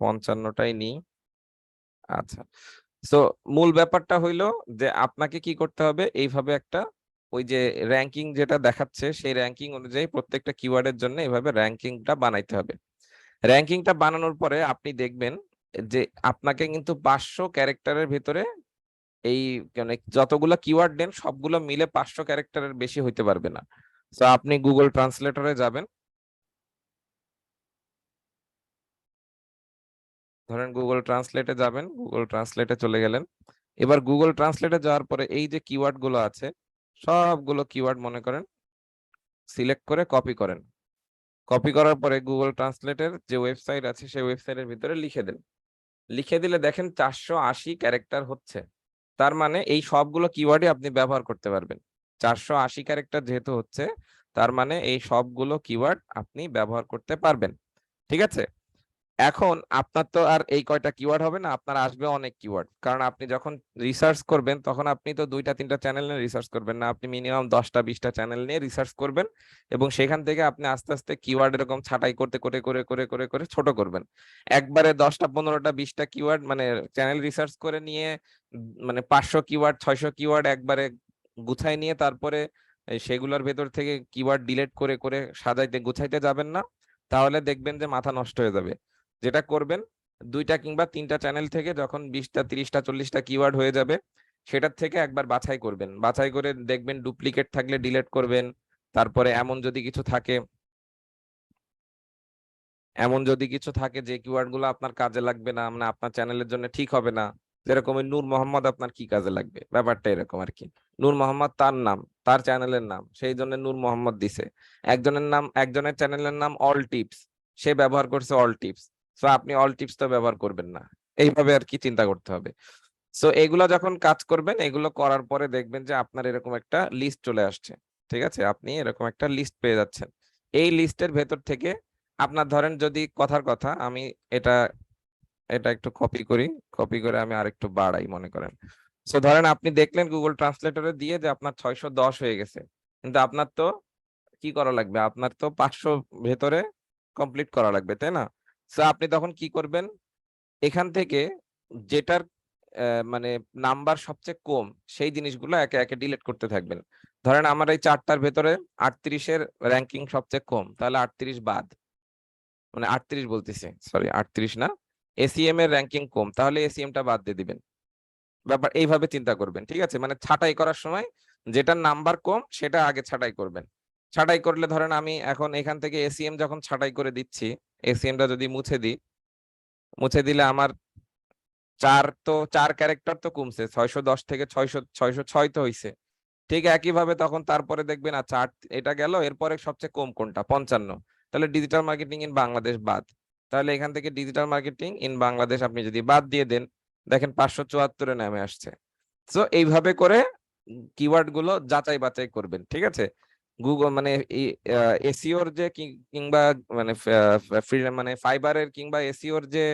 55টাই নিই। আচ্ছা, সো মূল ব্যাপারটা হইলো যে আপনাকে কি করতে হবে, এইভাবে একটা ওই যে র্যাঙ্কিং যেটা দেখাচ্ছে সেই র্যাঙ্কিং অনুযায়ী প্রত্যেকটা কিওয়ার্ডের জন্য এইভাবে র্যাঙ্কিংটা বানাইতে হবে। র্যাঙ্কিংটা বানানোর পরে আপনি দেখবেন যে আপনাকে কিন্তু 500 ক্যারেক্টারের ভিতরে এই মানে যতগুলো কিওয়ার্ড দেন সবগুলো মিলে 500 ক্যারেক্টারের বেশি হইতে পারবে না। তো আপনি গুগল ট্রান্সলেটরে যাবেন, ধরেন গুগল ট্রান্সলেটে যাবেন, গুগল ট্রান্সলেটে চলে গেলেন। এবার গুগল ট্রান্সলেটে যাওয়ার পরে এই যে কিওয়ার্ড গুলো আছে সবগুলো কিওয়ার্ড মনে করেন সিলেক্ট করে কপি করেন। কপি করার পরে গুগল ট্রান্সলেটের যে ওয়েবসাইট আছে সেই ওয়েবসাইটের ভিতরে লিখে দেন। লিখে দিলে দেখেন 480 ক্যারেক্টার হচ্ছে। তার মানে এই সবগুলো কিওয়ার্ডই আপনি ব্যবহার করতে পারবেন। 480 ক্যারেক্টার যেহেতু হচ্ছে, তার মানে এই সবগুলো কিওয়ার্ড আপনি ব্যবহার করতে পারবেন, ঠিক আছে? এখন আপনার তো আর এই কয়টা কিওয়ার্ড হবে না, আপনার আসবে অনেক কিওয়ার্ড, কারণ আপনি যখন রিসার্চ করবেন তখন আপনি তো 2টা 3টা চ্যানেল নিয়ে রিসার্চ করবেন না, আপনি মিনিমাম 10টা 20টা চ্যানেল নিয়ে রিসার্চ করবেন এবং সেখান থেকে আপনি আস্তে আস্তে কিওয়ার্ড এরকম ছাঁটাই করতে করে করে করে করে করে ছোট করবেন। একবারে 10টা 15টা 20টা কিওয়ার্ড মানে চ্যানেল রিসার্চ করে নিয়ে মানে 500 কিওয়ার্ড 600 কিওয়ার্ড একবারে গুছাই নিয়ে তারপরে সেগুলোর ভেতর থেকে কিওয়ার্ড ডিলিট করে করে সাজাইতে গুছাইতে যাবেন না, তাহলে দেখবেন যে মাথা নষ্ট হয়ে যাবে। যেটা করবেন 2টা কিংবা 3টা চ্যানেল থেকে যখন 20টা 30টা 40টা কিওয়ার্ড হয়ে যাবে, সেটার থেকে একবার বাছাই করবেন, বাছাই করে দেখবেন ডুপ্লিকেট থাকলে ডিলিট করবেন। তারপরে এমন যদি কিছু থাকে যে কিওয়ার্ড গুলো আপনার কাজে লাগবে না, মানে আপনার চ্যানেলের জন্য ঠিক হবে না, যেরকম ওই নূর মোহাম্মদ আপনার কি কাজে লাগবে, ব্যাপারটা এরকম আর কি। নূর মোহাম্মদ তার নাম, তার চ্যানেলের নাম, সেই জন্য নূর মোহাম্মদ দিছে। একজনের চ্যানেলের নাম অল টিপস, সে ব্যবহার করছে অল টিপস, সো আপনি অল টিপস তো ব্যবহার করবেন না। এইভাবে আর কি চিন্তা করতে হবে। সো এগুলো যখন কাজ করবেন, এগুলো করার পরে দেখবেন যে আপনার এরকম একটা লিস্ট চলে আসছে, ঠিক আছে? আপনি এরকম একটা লিস্ট পেয়ে যাচ্ছেন। এই লিস্টের ভেতর থেকে আপনার ধরেন যদি কথার কথা আমি এটা এটা একটু কপি করি, কপি করে আমি আরেকটু বাড়াই মনে করেন। সো ধরেন আপনি দেখলেন গুগল ট্রান্সলেটরে দিয়ে যে আপনার 610 হয়ে গেছে, কিন্তু আপনার তো কি করা লাগবে, আপনার তো 500 ভেতরে কমপ্লিট করা লাগবে, তাই না? সো আপনি তখন কি করবেন, এখান থেকে যেটার মানে নাম্বার সবচেয়ে কম সেই জিনিসগুলো একে একে ডিলিট করতে থাকবেন। ধরেন আমার এই 4টার ভেতরে 38-এর র্যাঙ্কিং সবচেয়ে কম, তাহলে 38 বাদ, মানে 38 বলতেছি, সরি 38 না, এসিএম এর র্যাঙ্কিং কম, তাহলে এসিএম টা বাদ দিয়ে দিবেন। ব্যাপার এইভাবে চিন্তা করবেন, ঠিক আছে? মানে ছাঁটাই করার সময় যেটার নাম্বার কম সেটা আগে ছাঁটাই করবেন। ছাঁটাই করলে ধরেন আমি এখন এখান থেকে এসিএম যখন ছাঁটাই করে দিচ্ছি, এসিএমটা যদি মুছে দিই, মুছে দিলে আমার 4 ক্যারেক্টার তো কমছে, 610 থেকে 606 তো হইছে। ঠিক একইভাবে তখন তারপরে দেখবেন আচ্ছা এটা গেল, এরপরে সবচেয়ে কম কোনটা, 55। তাহলে ডিজিটাল মার্কেটিং ইন বাংলাদেশ বাদ। তাহলে এখান থেকে ডিজিটাল মার্কেটিং ইন বাংলাদেশ আপনি যদি বাদ দিয়ে দেন, দেখেন 574-এ নেমে আসছে। সো এইভাবে করে কিওয়ার্ড গুলো যাচাই বাছাই করবেন, ঠিক আছে? গুগল মানে এসইওর যে কিংবা মানে মানে ফাইবারের কিংবা এসইওর যে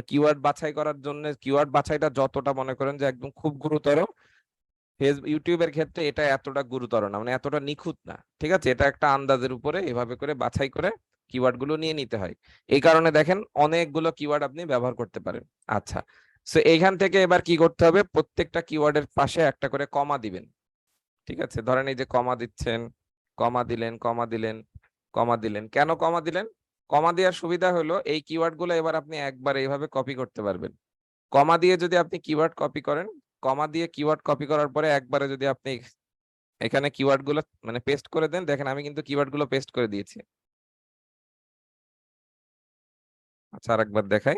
কিওয়ার্ড বাছাই করার জন্য কিওয়ার্ড বাছাইটা যতটা মনে করেন যে একদম খুব গুরুতর, ইউটিউবের ক্ষেত্রে এটা এতটা গুরুতর না, মানে এতটা নিখুঁত না, ঠিক আছে? এটা একটা আন্দাজের উপরে এভাবে করে বাছাই করে কিওয়ার্ড গুলো নিয়ে নিতে হয়। এই কারণে দেখেন অনেকগুলো কিওয়ার্ড আপনি ব্যবহার করতে পারেন। আচ্ছা, সো এইখান থেকে এবার কি করতে হবে, প্রত্যেকটা কিওয়ার্ডের পাশে একটা করে কমা দিবেন, ঠিক আছে? ধরেন এই যে কমা দিচ্ছেন, কমা দিলেন, কমা দিলেন, কমা দিলেন। কেন কমা দিলেন? কমা দেওয়ার সুবিধা হলো এই কিওয়ার্ড গুলো এবার আপনি একবার এইভাবে কপি করতে পারবেন। কমা দিয়ে যদি আপনি কিওয়ার্ড কপি করেন, কমা দিয়ে কিওয়ার্ড কপি করার পরে একবারে যদি আপনি এখানে কিওয়ার্ড গুলো মানে পেস্ট করে দেন, দেখেন আমি কিন্তু কিওয়ার্ড গুলো পেস্ট করে দিয়েছি। আচ্ছা, আরেকবার দেখাই,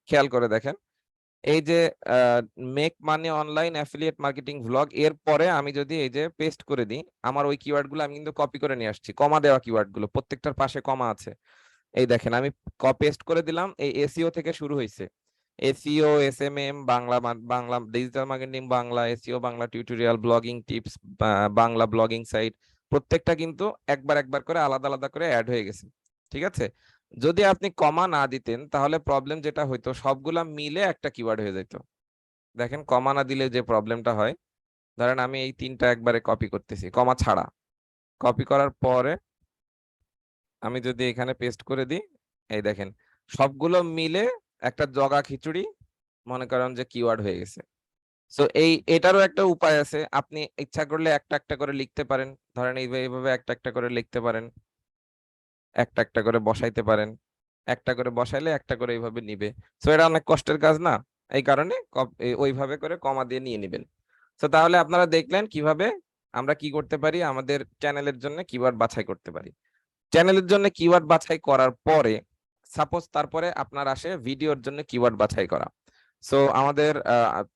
খেয়াল করে দেখেন। এই যে make money online affiliate marketing vlog, এর পরে আমি যদি এই যে পেস্ট করে দিই, আমার ওই কিওয়ার্ড গুলো আমি কিন্তু কপি করে নিয়ে আসছি, কমা দেওয়া কিওয়ার্ড গুলো প্রত্যেকটার পাশে কমা আছে। এই দেখেন আমি পেস্ট করে দিলাম, এই এসইও থেকে শুরু হয়েছে, SEO, SMM, Bangla digital marketing Bangla, SEO Bangla tutorial, blogging tips, Bangla blogging site, প্রত্যেকটা কিন্তু একবার একবার করে আলাদা আলাদা করে অ্যাড হয়ে গেছে, ঠিক আছে? যদি আপনি কমা না দিতেন তাহলে প্রবলেম যেটা হইতো সবগুলা মিলে একটা কিওয়ার্ড হয়ে যেত। দেখেন কমা না দিলে যে প্রবলেমটা হয়, ধরেন আমি এই 3টা একবারে কপি করতেছি কমা ছাড়া, কপি করার পরে আমি যদি এখানে পেস্ট করে দিই, এই দেখেন সবগুলো মিলে একটা জগা খিচুড়ি মনে করেন যে কিওয়ার্ড হয়ে গেছে। সো এটারও একটা উপায় আছে, আপনি ইচ্ছা করলে একটা একটা করে লিখতে পারেন, ধরেন এইভাবে একটা একটা করে লিখতে পারেন, একটা একটা করে বসাইতে পারেন, একটা করে বসাইলে একটা করে এইভাবে নিবে। সো এটা অনেক কষ্টের কাজ না, এই কারণে ওইভাবে করে কমা দিয়ে নিয়ে নিবেন। তো তাহলে আপনারা দেখলেন কিভাবে আমরা কি করতে পারি, আমাদের চ্যানেলের জন্য কিওয়ার্ড বাছাই করতে পারি। চ্যানেলের জন্য কিওয়ার্ড বাছাই করার পরে সাপোজ তারপরে আপনার আসে ভিডিওর জন্য কিওয়ার্ড বাছাই করা। সো আমাদের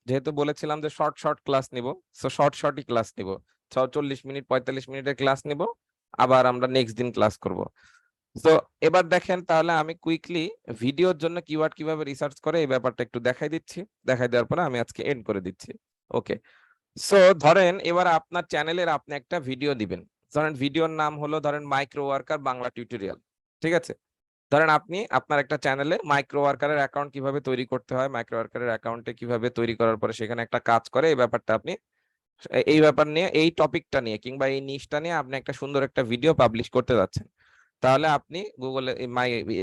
যেহেতু বলেছিলাম যে শর্ট শর্ট ক্লাস নিব, সো শর্টই ক্লাস নিব, 40 মিনিট 45 মিনিটের ক্লাস নিব, আবার আমরা নেক্সট দিন ক্লাস করব। তো এবার দেখেন তাহলে আমি কুইকলি ভিডিওর জন্য কিওয়ার্ড কিভাবে রিসার্চ করে এই ব্যাপারটা একটু দেখাই দিচ্ছি, দেখাই দেওয়ার পরে আমি আজকে এন্ড করে দিচ্ছি। ওকে, সো ধরেন এবার আপনার চ্যানেলের আপনি একটা ভিডিও দিবেন, ধরেন ভিডিওর নাম হলো ধরেন মাইক্রো ওয়ার্কার বাংলা টিউটোরিয়াল, ঠিক আছে? ধরেন আপনি আপনার একটা চ্যানেলে মাইক্রো ওয়ার্কারের অ্যাকাউন্ট কিভাবে তৈরি করতে হয়, মাইক্রো ওয়ার্কারের অ্যাকাউন্টে কিভাবে তৈরি করার পরে সেখানে একটা কাজ করে, এই ব্যাপারটা আপনি এই ব্যাপার নিয়ে এই টপিকটা নিয়ে কিংবা এই নিশটা নিয়ে আপনি একটা সুন্দর একটা ভিডিও পাবলিশ করতে যাচ্ছেন। তাহলে আপনি গুগলে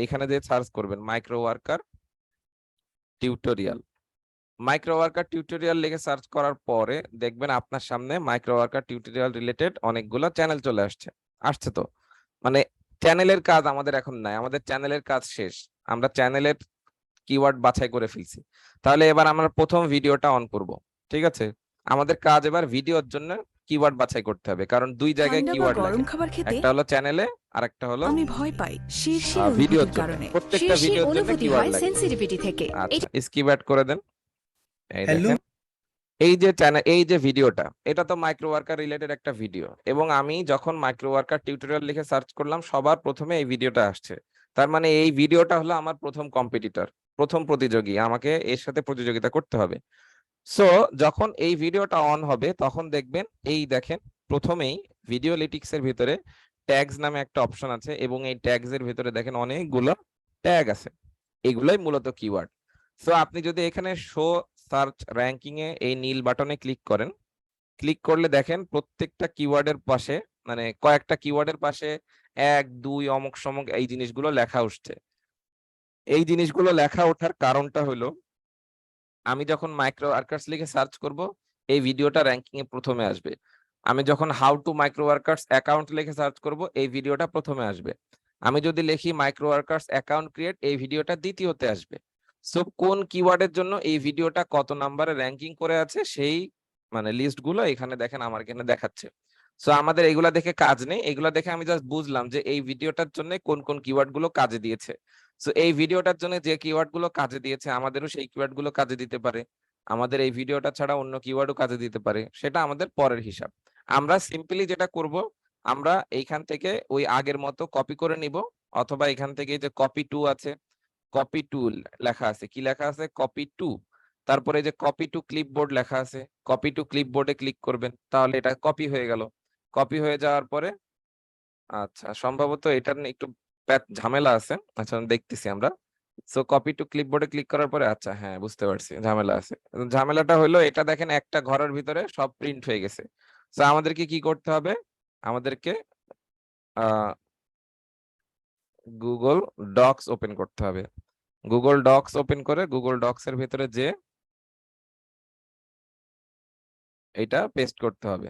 এখানে যে সার্চ করবেন micro worker tutorial, micro worker tutorial লিখে সার্চ করার পরে দেখবেন আপনার সামনে মাইক্রো ওয়ার্কার টিউটোরিয়াল রিলেটেড অনেকগুলো চ্যানেল চলে আসছে। আসছে তো, মানে চ্যানেলের কাজ আমাদের এখন নাই, আমাদের চ্যানেলের কাজ শেষ, আমরা চ্যানেলের কিওয়ার্ড বাছাই করে ফেলছি। তাহলে এবার আমরা প্রথম ভিডিওটা অন করব, ঠিক আছে? আমাদের কাজ এবার ভিডিওর জন্য কিওয়ার্ড বাছাই করতে হবে, কারণ দুই জায়গায় ঠান্ডা বা কিওয়ার্ড লাগে, গরম খাবার খেতে একটা হলো চ্যানেলে আর একটা হলো আমি ভয় পাই শিরশির ভিডিওর অনুভূতির জন্য, কারণে। প্রত্যেকটা শিরশির ভিডিওর জন্য অনুভূতি কিওয়ার্ড হয় লাগে। সেনসিটিভিটি থেকে। আচ্ছা, স্কিপ অ্যাড করে দেন। এই হ্যালো দেখেন এই যে চ্যানেল, এই যে ভিডিওটা, এটা তো মাইক্রো ওয়ার্কার রিলেটেড একটা ভিডিও, এবং আমি যখন মাইক্রো ওয়ার্কার টিউটোরিয়াল লিখে সার্চ করলাম সবার প্রথমে এই ভিডিওটা আসছে। তার মানে এই ভিডিওটা হলো আমার প্রথম কম্পিটিটর, প্রথম প্রতিযোগী, আমাকে এর সাথে প্রতিযোগিতা করতে হবে। সো যখন এই ভিডিওটা অন হবে তখন দেখবেন এই দেখেন প্রথমেই ভিডিও লিটিক্স এর ভিতরে ট্যাগস নামে একটা অপশন আছে, এবং এই ট্যাগস এর ভিতরে দেখেন অনেকগুলো ট্যাগ আছে, এগুলোই মূলত কিওয়ার্ড। সো আপনি যদি এখানে শো সার্চ র্যাঙ্কিং এ এই নীল বাটনে ক্লিক করেন, ক্লিক করলে দেখেন প্রত্যেকটা কিওয়ার্ডের পাশে মানে কয়েকটা কিওয়ার্ডের পাশে 1 2 অমুক সমক এই জিনিসগুলো লেখা উঠছে। এই জিনিসগুলো লেখা ওঠার কারণটা হলো আমি যখন মাইক্রো ওয়ার্কার্স লিখে সার্চ করব এই ভিডিওটা র্যাঙ্কিং এ প্রথমে আসবে। আমি যখন how to micro workers account লিখে সার্চ করব এই ভিডিওটা প্রথমে আসবে। আমি যদি লিখি মাইক্রো ওয়ার্কার্স অ্যাকাউন্ট ক্রিয়েট এই ভিডিওটা দ্বিতীয়তে আসবে। সো কোন কিওয়ার্ডের জন্য এই ভিডিওটা কত নম্বরে র্যাঙ্কিং করে আছে সেই মানে লিস্ট গুলো এখানে দেখেন আমার এখানে দেখাচ্ছে। সো আমাদের এগুলা দেখে কাজ নেই, এগুলা দেখে আমি জাস্ট বুঝলাম যে এই ভিডিওটার জন্য কোন কোন কিওয়ার্ড গুলো কাজে দিয়েছে। সো এই ভিডিওটার জন্য যে কিওয়ার্ড গুলো কাজে দিয়েছে আমাদেরও সেই কিওয়ার্ড গুলো কাজে দিতে পারে, আমাদের এই ভিডিওটা ছাড়া অন্য কিওয়ার্ডও কাজে দিতে পারে, সেটা আমাদের পরের হিসাব। আমরা সিম্পলি যেটা করব, আমরা এইখান থেকে ওই আগের মতো কপি করে নিব, অথবা এখান থেকে এই যে কপি টু আছে, কপি টু লেখা আছে, কি লেখা আছে, কপি টু, তারপরে যে কপি টু ক্লিপবোর্ড লেখা আছে, কপি টু ক্লিপবোর্ডে ক্লিক করবেন, তাহলে এটা কপি হয়ে গেল। কপি হয়ে যাওয়ার পরে আচ্ছা সম্ভবত এটার নিয়ে একটু ঝামেলা আছে, আচ্ছা দেখতেছি আমরা। সো কপি টু ক্লিপবোর্ডে ক্লিক করার পরে আচ্ছা হ্যাঁ বুঝতে পারছি ঝামেলা আছে। ঝামেলাটা হলো এটা দেখেন একটা ঘরের ভিতরে সব প্রিন্ট হয়ে গেছে। সো আমাদেরকে কি করতে হবে, আমাদেরকে গুগল ডক্স ওপেন করতে হবে। গুগল ডক্স ওপেন করে গুগল ডক্স এর ভিতরে যে এটা পেস্ট করতে হবে।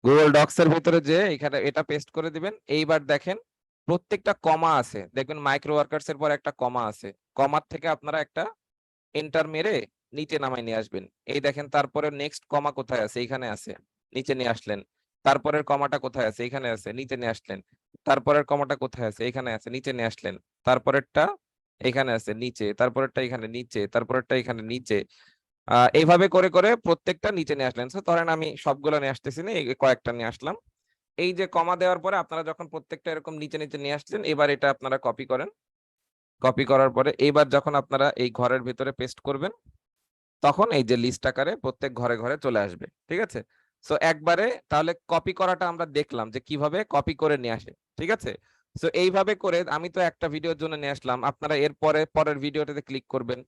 গুগল ডক্স এর ভিতরে যে এখানে এটা পেস্ট করে দিবেন। এইবার দেখেন প্রত্যেকটা কমা আছে, দেখবেন মাইক্রো ওয়ার্কার্স এর পর একটা কমা আছে, কমার থেকে আপনারা একটা এন্টার মেরে নিচে নামাই নিয়ে আসবেন। এই দেখেন তারপরে নেক্সট কমা কোথায় আছে, এখানে আছে, নিচে নিয়ে আসলেন। তারপরের কমাটা কোথায় আছে, এখানে আছে, নিচে নিয়ে আসলেন। তারপরের কমাটা কোথায় আছে, এখানে আছে, নিচে নিয়ে আসলেন। তারপরেরটা এখানে আছে, নিচে, তারপরেরটা এখানে নিচে, তারপরেরটা এখানে নিচে। এইভাবে করে করে প্রত্যেকটা নিচে নিয়ে আসলেন। তো ধরেন আমি সবগুলো নিয়ে আসতেছি না, এই কয়েকটা নিয়ে আসলাম। এই যে কমা দেওয়ার পরে আপনারা যখন প্রত্যেকটা এরকম নিচে নিচে নিয়ে আসলেন, এবার এটা আপনারা কপি করেন। কপি করার পরে এইবার যখন আপনারা এই ঘরের ভিতরে পেস্ট করবেন, তখন এই যে লিস্ট আকারে প্রত্যেক ঘরে ঘরে চলে আসবে, ঠিক আছে। সো একবারে তাহলে কপি করাটা আমরা দেখলাম যে কিভাবে কপি করে নিয়ে আসে, ঠিক আছে। সো এইভাবে করে আমি তো একটা ভিডিওর জন্য নিয়ে আসলাম, আপনারা এর পরে পরের ভিডিওটাতে ক্লিক করবেন।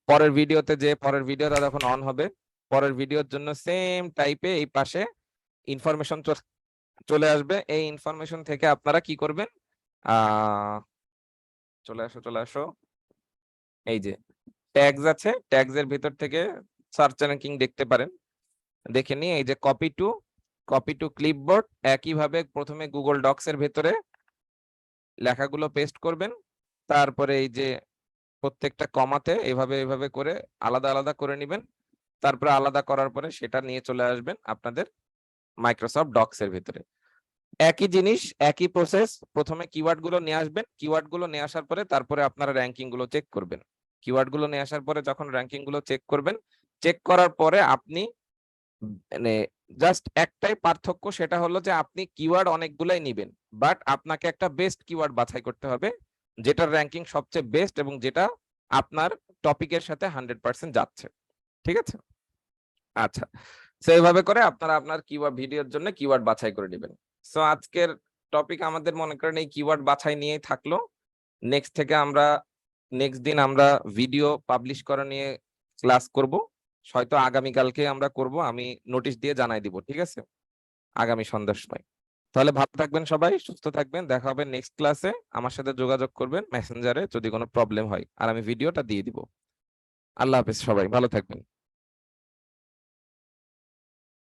পরের ভিডিওতে যে পরের ভিডিওটা যখন অন হবে, পরের ভিডিওর জন্য সেম টাইপে এই পাশে ইনফরমেশন চলে আসবে। এই ইনফরমেশন থেকে আপনারা কি করবেন, চলে আসো চলে আসো, এই যে ট্যাগস আছে, ট্যাগস এর ভিতর থেকে সার্চ র্যাঙ্কিং দেখতে পারেন। দেখে নিয়ে এই যে কপি টু ক্লিপবোর্ড, একইভাবে প্রথমে গুগল ডক্স এর ভেতরে লেখাগুলো পেস্ট করবেন। তারপরে এই যে প্রত্যেকটা কমাতে এভাবে এভাবে করে আলাদা আলাদা করে নেবেন। তারপরে আলাদা করার পরে সেটা নিয়ে চলে আসবেন আপনাদের মাইক্রোসফট ডক্স এর ভিতরে। একই জিনিস, একই প্রসেস, প্রথমে কিওয়ার্ড গুলো নিয়ে আসবেন। কিওয়ার্ড গুলো নিয়ে আসার পরে তারপরে আপনারা র্যাঙ্কিং গুলো চেক করবেন। কিওয়ার্ড গুলো নিয়ে আসার পরে যখন র্যাঙ্কিং গুলো চেক করবেন, চেক করার পরে আপনি মানে জাস্ট একটাই পার্থক্য, সেটা হলো যে আপনি কিওয়ার্ড অনেকগুলাই নিবেন, বাট আপনাকে একটা বেস্ট কিওয়ার্ড বাছাই করতে হবে, যেটার র্যাঙ্কিং সবচেয়ে বেস্ট এবং যেটা আপনার টপিকের সাথে 100% যাচ্ছে, ঠিক আছে। আচ্ছা, সো এইভাবে করে আপনারা আপনার কিওয়ার্ড ভিডিওর জন্য কিওয়ার্ড বাছাই করে নেবেন। সো আজকের টপিক আমাদের মনে করেন এই কিওয়ার্ড বাছাই নিয়েই থাকলো। নেক্সট থেকে আমরা নেক্সট দিন আমরা ভিডিও পাবলিশ করা নিয়ে ক্লাস করব। হয়তো আগামীকালকে আমরা করব, আমি নোটিশ দিয়ে জানাই দিব, ঠিক আছে, আগামী সন্ধ্যার সময়। তাহলে ভালো থাকবেন সবাই, সুস্থ থাকবেন, দেখা হবে নেক্সট ক্লাসে। আমার সাথে যোগাযোগ করবেন মেসেঞ্জারে যদি কোনো প্রবলেম হয়, আর আমি ভিডিওটা দিয়ে দিব। আল্লাহ হাফেজ, সবাই ভালো থাকবেন।